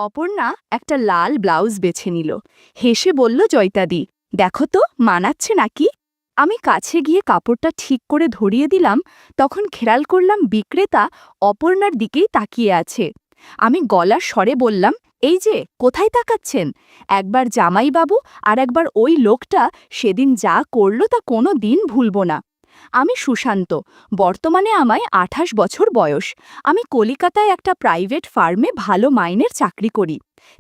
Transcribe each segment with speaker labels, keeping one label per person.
Speaker 1: অপর্ণা একটা লাল ব্লাউজ বেছে নিল। হেসে বলল, জয়িতাদি, দেখো তো মানাচ্ছে নাকি। আমি কাছে গিয়ে কাপড়টা ঠিক করে ধরিয়ে দিলাম। তখন খেয়াল করলাম বিক্রেতা অপর্ণার দিকেই তাকিয়ে আছে। আমি গলার স্বরে বললাম, এই যে কোথায় তাকাচ্ছেন? একবার জামাইবাবু আর একবার ওই লোকটা সেদিন যা করল তা কোনো দিন ভুলব না। আমি সুশান্ত। বর্তমানে আমায় ২৮ বছর বয়স। আমি কলিকাতায় একটা প্রাইভেট ফার্মে ভালো মাইনের চাকরি করি।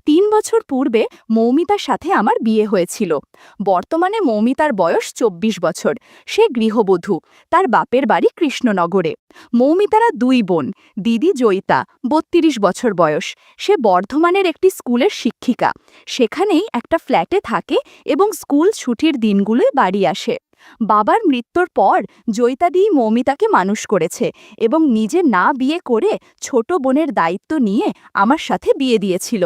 Speaker 1: ৩ বছর পূর্বে মৌমিতার সাথে আমার বিয়ে হয়েছিল। বর্তমানে মৌমিতার বয়স ২৪ বছর। সে গৃহবধূ। তার বাপের বাড়ি কৃষ্ণনগরে। মৌমিতারা ২ বোন। দিদি জয়িতা, ৩২ বছর বয়স। সে বর্ধমানের একটি স্কুলের শিক্ষিকা। সেখানেই একটা ফ্ল্যাটে থাকে এবং স্কুল ছুটির দিনগুলোয় বাড়ি আসে। বাবার মৃত্যুর পর জয়িতাদি মৌমিতাকে মানুষ করেছে এবং নিজে না বিয়ে করে ছোট বোনের দায়িত্ব নিয়ে আমার সাথে বিয়ে দিয়েছিল।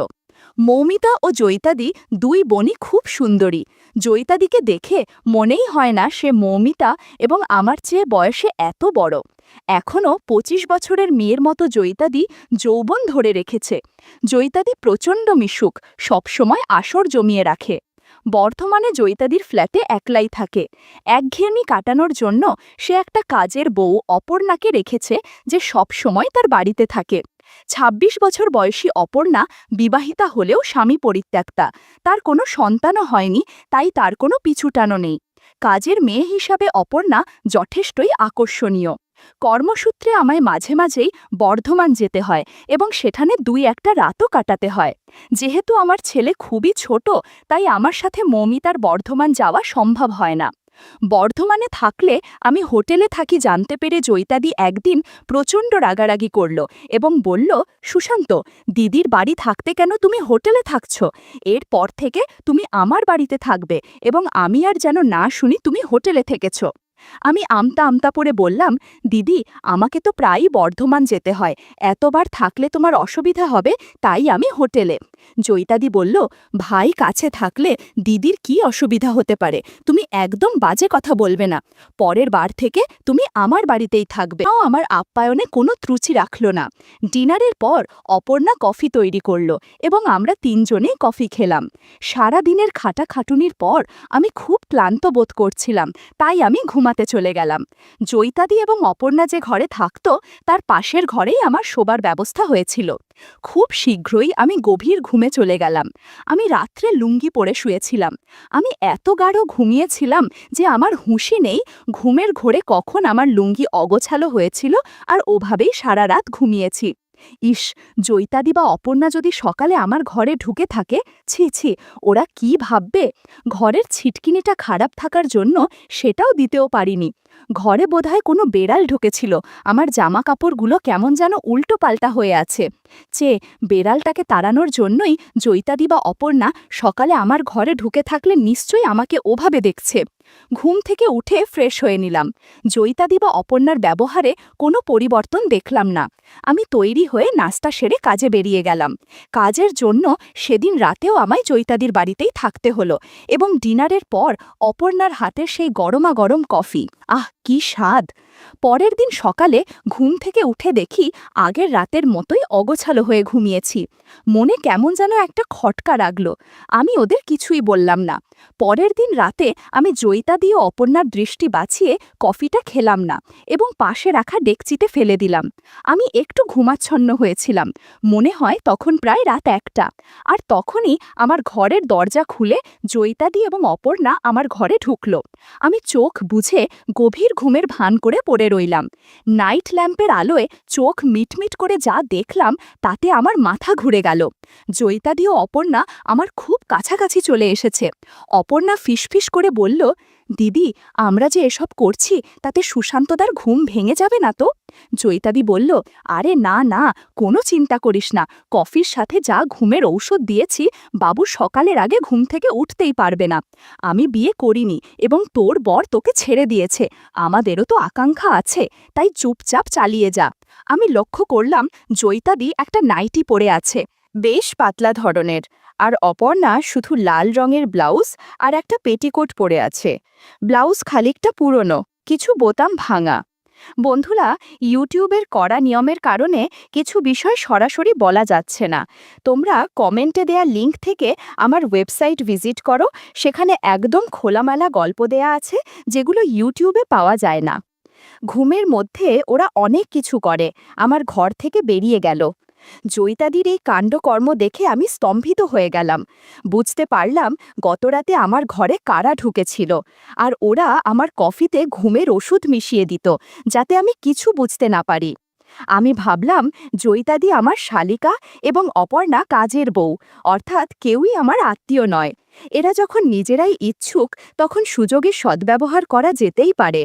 Speaker 1: মৌমিতা ও জয়িতাদি ২ বোনই খুব সুন্দরী। জয়িতাদিকে দেখে মনেই হয় না সে মৌমিতা এবং আমার চেয়ে বয়সে এত বড়। এখনও ২৫ বছরের মেয়ের মতো জয়িতাদি যৌবন ধরে রেখেছে। জয়িতাদি প্রচণ্ড মিশুক, সবসময় আসর জমিয়ে রাখে। বর্ধমানে জয়িতাদির ফ্ল্যাটে একলাই থাকে। একঘেয়েমি কাটানোর জন্য সে একটা কাজের বউ অপর্ণাকে রেখেছে, যে সব সময় তার বাড়িতে থাকে। ২৬ বছর বয়সী অপর্ণা বিবাহিতা হলেও স্বামী পরিত্যক্তা। তার কোনো সন্তানও হয়নি, তাই তার কোনো পিছুটানো নেই। কাজের মেয়ে হিসাবে অপর্ণা যথেষ্টই আকর্ষণীয়। কর্মসূত্রে আমায় মাঝে মাঝেই বর্ধমান যেতে হয় এবং সেখানে ২-১টা রাতও কাটাতে হয়। যেহেতু আমার ছেলে খুবই ছোট, তাই আমার সাথে মৌমিতার বর্ধমান যাওয়া সম্ভব হয় না। বর্ধমানে থাকলে আমি হোটেলে থাকি জানতে পেরে জয়িতাদি একদিন প্রচণ্ড রাগারাগি করল এবং বলল, সুশান্ত, দিদির বাড়ি থাকতে কেন তুমি হোটেলে থাকছ? এরপর থেকে তুমি আমার বাড়িতে থাকবে এবং আমি আর যেন না শুনি তুমি হোটেলে থেকেছ। আমি আমতা আমতা পড়ে বললাম, দিদি, আমাকে তো প্রায়ই বর্ধমান যেতে হয়, এতবার থাকলে তোমার অসুবিধা হবে, তাই আমি হোটেলে। জয়িতাদি বলল, ভাই কাছে থাকলে দিদির কি অসুবিধা হতে পারে? তুমি একদম বাজে কথা বলবে না। পরের বার থেকে তুমি আমার বাড়িতেই থাকবে। আমার আপ্যায়নে কোনো ত্রুচি রাখল না। ডিনারের পর অপর্ণা কফি তৈরি করল এবং আমরা ৩ জনেই কফি খেলাম। সারা দিনের খাটাখাটুনির পর আমি খুব ক্লান্ত বোধ করছিলাম, তাই আমি ঘুমাতে চলে গেলাম। জয়িতাদি এবং অপর্ণা যে ঘরে থাকত তার পাশের ঘরেই আমার শোবার ব্যবস্থা হয়েছিল। খুব শীঘ্রই আমি গভীর ঘুমে চলে গেলাম। আমি রাত্রে লুঙ্গি পরে শুয়েছিলাম। আমি এত গাঢ় ঘুমিয়েছিলাম যে আমার হুঁশই নেই ঘুমের ঘোরে কখন আমার লুঙ্গি অগোছালো হয়েছিল, আর ওভাবেই সারা রাত ঘুমিয়েছি। ইস, জয়িতাদি বা অপর্ণা যদি সকালে আমার ঘরে ঢুকে থাকে, ছি ছি, ওরা কি ভাববে। ঘরের ছিটকিনিটা খারাপ থাকার জন্য সেটাও দিতেও পারিনি। ঘরে বোধহয় কোনো বেড়াল ঢুকেছিল। আমার জামা কাপড়গুলো কেমন যেন উল্টো পাল্টা হয়ে আছে। বেড়ালটাকে তাড়ানোর জন্যই জয়িতাদি বা অপর্ণা সকালে আমার ঘরে ঢুকে থাকলে নিশ্চয়ই আমাকে ওভাবে দেখছে। ঘুম থেকে উঠে ফ্রেশ হয়ে নিলাম। জয়িতাদি বা অপর্ণার ব্যবহারে কোনো পরিবর্তন দেখলাম না। আমি তৈরি হয়ে নাস্তা সেরে কাজে বেরিয়ে গেলাম। কাজের জন্য সেদিন রাতেও আমায় জয়িতাদির বাড়িতেই থাকতে হলো এবং ডিনারের পর অপর্ণার হাতের সেই গরমা গরম কফি, আহ কি স্বাদ! পরের দিন সকালে ঘুম থেকে উঠে দেখি আগের রাতের মতোই অগোছালো হয়ে ঘুমিয়েছি। মনে কেমন যেন একটা খটকা লাগল। আমি ওদের কিছুই বললাম না। পরের দিন রাতে আমি জয়িতাদি ও অপর্ণার দৃষ্টি বাঁচিয়ে কফিটা খেলাম না এবং পাশে রাখা ডেকচিতে ফেলে দিলাম। আমি একটু ঘুমাচ্ছন্ন হয়েছিলাম। মনে হয় তখন প্রায় রাত ১টা। আর তখনই আমার ঘরের দরজা খুলে জয়িতাদি এবং অপর্ণা আমার ঘরে ঢুকল। আমি চোখ বুঝে গভীর ঘুমের ভান করে পড়ে রইলাম। নাইট ল্যাম্পের আলোয় চোখ মিটমিট করে যা দেখলাম তাতে আমার মাথা ঘুরে গেল। জয়িতাদি ও অপর্ণা আমার খুব কাছাকাছি চলে এসেছে। অপর্ণা ফিসফিস করে বলল, দিদি, আমরা যে এসব করছি তাতে সুশান্তদার ঘুম ভেঙে যাবে না তো? জয়িতাদি বলল, আরে না না, কোনো চিন্তা করিস না। কফির সাথে যা ঘুমের ঔষধ দিয়েছি, বাবু সকালের আগে ঘুম থেকে উঠতেই পারবে না। আমি বিয়ে করিনি এবং তোর বর তোকে ছেড়ে দিয়েছে। আমাদেরও তো আকাঙ্ক্ষা আছে, তাই চুপচাপ চালিয়ে যা। আমি লক্ষ্য করলাম জয়িতাদি একটা নাইটি পরে আছে, বেশ পাতলা ধরনের, আর অপর্ণা শুধু লাল রঙের ব্লাউজ আর একটা পেটিকোট পরে আছে। ব্লাউজ খানিকটা পুরনো, কিছু বোতাম ভাঙা। বন্ধুরা, ইউটিউবের কড়া নিয়মের কারণে কিছু বিষয় সরাসরি বলা যাচ্ছে না। তোমরা কমেন্টে দেয়া লিংক থেকে আমার ওয়েবসাইট ভিজিট করো, সেখানে একদম খোলামেলা গল্প দেয়া আছে যেগুলো ইউটিউবে পাওয়া যায় না। ঘুমের মধ্যে ওরা অনেক কিছু করে, আমার ঘর থেকে বেরিয়ে গেল। জয়িতাদির এই কাণ্ডকর্ম দেখে আমি স্তম্ভিত হয়ে গেলাম। বুঝতে পারলাম গতরাতে আমার ঘরে কারা ঢুকেছিল, আর ওরা আমার কফিতে ঘুমের ওষুধ মিশিয়ে দিত যাতে আমি কিছু বুঝতে না পারি। আমি ভাবলাম জয়িতাদি আমার শালিকা এবং অপর্ণা কাজের বউ, অর্থাৎ কেউই আমার আত্মীয় নয়। এরা যখন নিজেরাই ইচ্ছুক তখন সুযোগের সদ্ব্যবহার করা যেতেই পারে।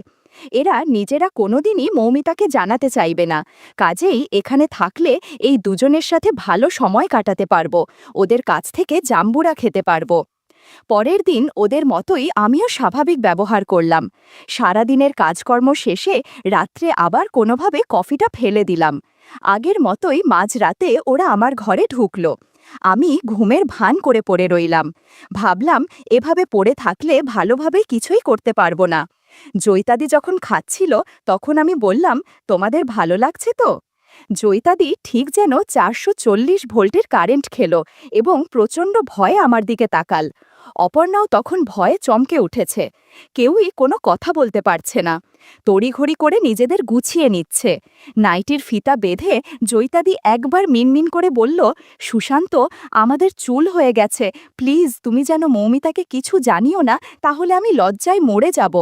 Speaker 1: এরা নিজেরা কোনোদিনই মৌমিতাকে জানাতে চাইবে না, কাজেই এখানে থাকলে এই দুজনের সাথে ভালো সময় কাটাতে পারবো, ওদের কাছ থেকে জাম্বুরা খেতে পারবো। পরের দিন ওদের মতোই আমিও স্বাভাবিক ব্যবহার করলাম। সারাদিনের কাজকর্ম শেষে রাত্রে আবার কোনোভাবে কফিটা ফেলে দিলাম। আগের মতোই মাঝরাতে ওরা আমার ঘরে ঢুকলো। আমি ঘুমের ভান করে পড়ে রইলাম। ভাবলাম এভাবে পড়ে থাকলে ভালোভাবে কিছুই করতে পারবো না। জয়িতাদি যখন খাচ্ছিল তখন আমি বললাম, তোমাদের ভালো লাগছে তো? জয়িতাদি ঠিক যেন 440 ভোল্টের কারেন্ট খেলো এবং প্রচণ্ড ভয়ে আমার দিকে তাকাল। অপর্ণাও তখন ভয়ে চমকে উঠেছে। কেউই কোনো কথা বলতে পারছে না, তড়িঘড়ি করে নিজেদের গুছিয়ে নিচ্ছে। নাইটির ফিতা বেঁধে জয়িতাদি একবার মিনমিন করে বলল, সুশান্ত, আমাদের চুল হয়ে গেছে, প্লিজ তুমি যেন মৌমিতাকে কিছু জানিও না, তাহলে আমি লজ্জায় মরে যাব।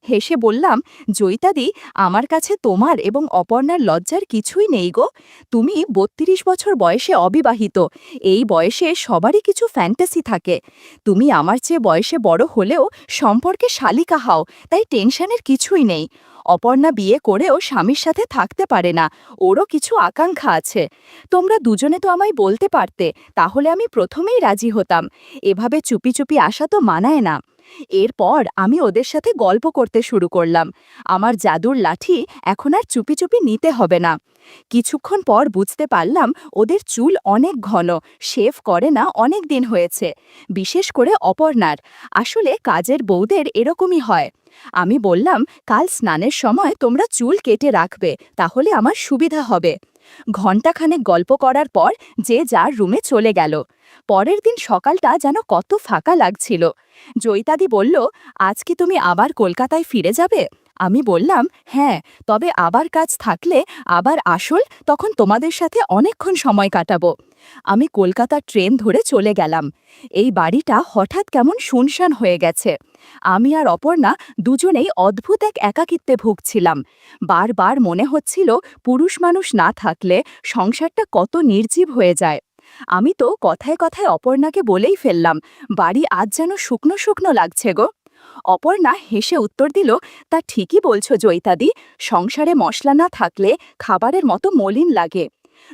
Speaker 1: হেসে বললাম, জয়িতাদি, আমার কাছে তোমার এবং অপর্ণার লজ্জার কিছুই নেই গো। তুমি 32 বছর বয়সে অবিবাহিত, এই বয়সে সবারই কিছু ফ্যান্টাসি থাকে। তুমি আমার চেয়ে বয়সে বড় হলেও সম্পর্কে শালিকা হও, তাই টেনশনের কিছুই নেই। অপর্ণা বিয়ে করেও স্বামীর সাথে থাকতে পারে না, ওরও কিছু আকাঙ্ক্ষা আছে। তোমরা দুজনে তো আমায় বলতে পারতে, তাহলে আমি প্রথমেই রাজি হতাম। এভাবে চুপি চুপি আসা তো মানায় না। এরপর আমি ওদের সাথে গল্প করতে শুরু করলাম। আমার জাদুর লাঠি এখন আর চুপি চুপি নিতে হবে না। কিছুক্ষণ পর বুঝতে পারলাম ওদের চুল অনেক ঘন, শেভ করে না অনেক দিন হয়েছে, বিশেষ করে অপর্ণার। আসলে কাজের বউদের এরকমই হয়। আমি বললাম, কাল স্নানের সময় তোমরা চুল কেটে রাখবে, তাহলে আমার সুবিধা হবে। ঘণ্টাখানেক গল্প করার পর যে যার রুমে চলে গেল। পরের দিন সকালটা যেন কত ফাঁকা লাগছিল। জয়িতাদি বলল, আজ কি তুমি আবার কলকাতায় ফিরে যাবে? আমি বললাম, হ্যাঁ, তবে আবার কাজ থাকলে আবার আসল, তখন তোমাদের সাথে অনেকক্ষণ সময় কাটাবো। আমি কলকাতার ট্রেন ধরে চলে গেলাম। এই বাড়িটা হঠাৎ কেমন শুনশান হয়ে গেছে। আমি আর অপর্ণা দুজনেই অদ্ভুত এক একাকিত্বে ভুগছিলাম। বারবার মনে হচ্ছিল পুরুষ মানুষ না থাকলে সংসারটা কত নির্জীব হয়ে যায়। আমি তো কথায় কথায় অপর্ণাকে বলেই ফেললাম, বাড়ি আজ যেন শুকনো শুকনো লাগছে গো। অপর্ণা হেসে উত্তর দিল, তা ঠিকই বলছো জয়িতাদি, সংসারে মশলা না থাকলে খাবারের মতো মলিন লাগে।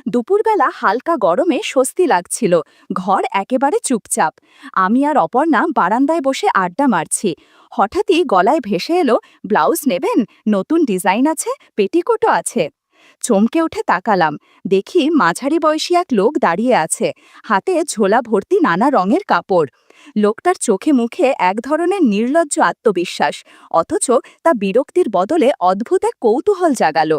Speaker 1: দুপুরবেলা হালকা গরমে স্বস্তি লাগছিল, ঘর একেবারে চুপচাপ। আমি আর অপর্ণা বারান্দায় বসে আড্ডা মারছি। হঠাৎই গলায় ভেসে এলো, ব্লাউজ নেবেন, নতুন ডিজাইন আছে, পেটিকোটও আছে। চমকে উঠে তাকালাম, দেখি মাঝারি বয়সী এক লোক দাঁড়িয়ে আছে, হাতে ঝোলা ভর্তি নানা রঙের কাপড়। লোকটার চোখে মুখে এক ধরনের নির্লজ্জ আত্মবিশ্বাস, অথচ তা বিরক্তির বদলে অদ্ভুত এক কৌতূহল জাগালো।